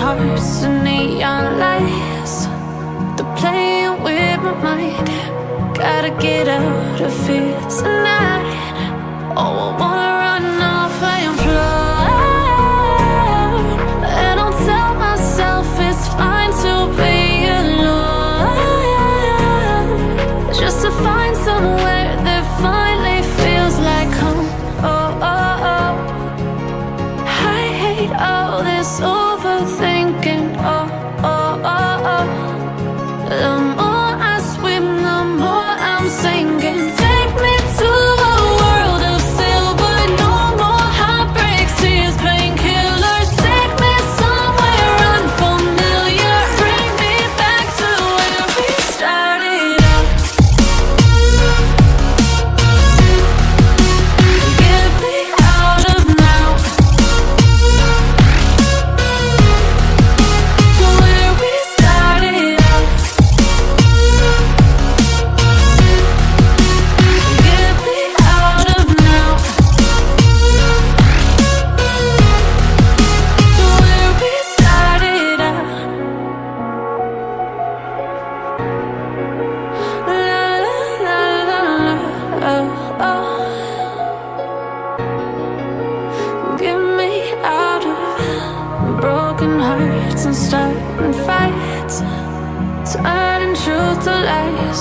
hearts and neon lights. They're playing with my mind. Gotta get out of here tonight. Oh, I wanna run off and fly. And I'll tell myself it's fine to be alone, just to find somewhere that finally feels like home. Oh, oh, oh. I hate all this overthinking. Oh, oh, oh, oh. The more I swim, the more I'm sinking. Take me to a world of silver. No more heartbreaks, tears, painkillers. Take me somewhere unfamiliar. Bring me back to where we started out. Get me out of now, to where we started out. Get me out of now, to where we started out. La la la la la, oh, oh. Get me out of broken hearts and starting fights, turning truth to lies.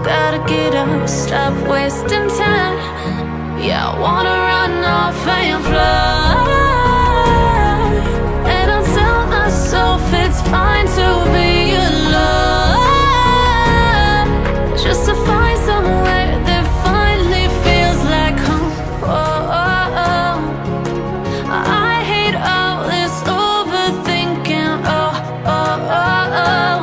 Gotta get up, stop wasting time. Yeah, I wanna run off and fly. And I'll tell myself it's fine to be alone, just to find somewhere that finally feels like home. Oh, oh, oh. I hate all this overthinking. Oh, oh, oh, oh.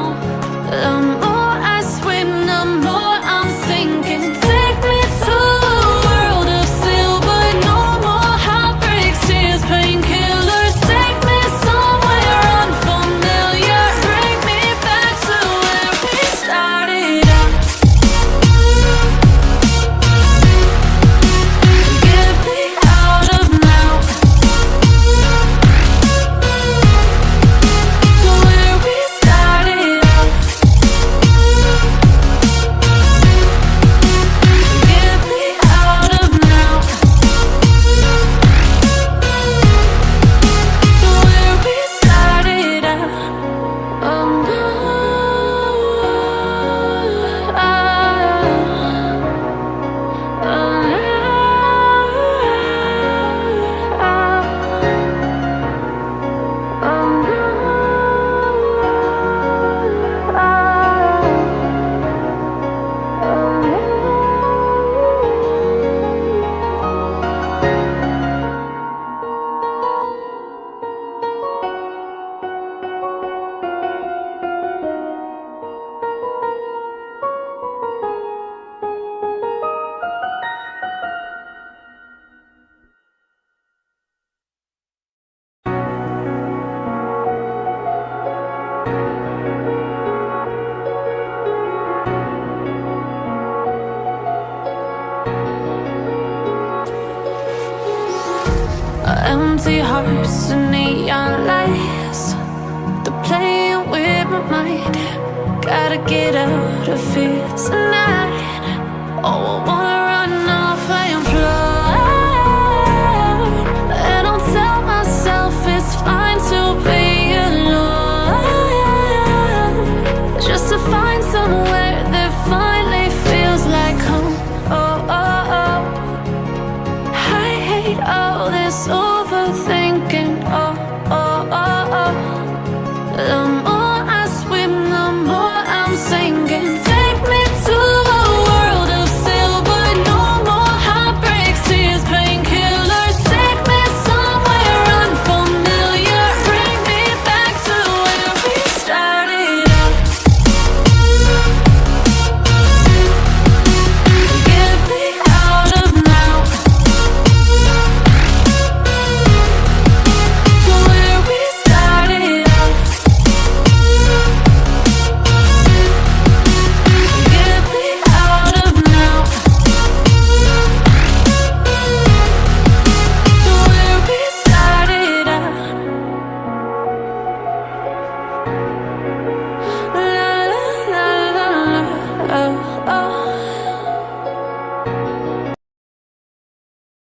The more I swim, the more I'm sinking. Take me to a world of silver. No more heartbreaks, tears, painkillers. Take me somewhere unfamiliar. Bring me back to where we started out. Get me out of now, to where we started out. Get me out of now, to where we started out. Oh no, empty hearts and neon lights. They're playing with my mind. Gotta get out of here tonight. Oh, I wanna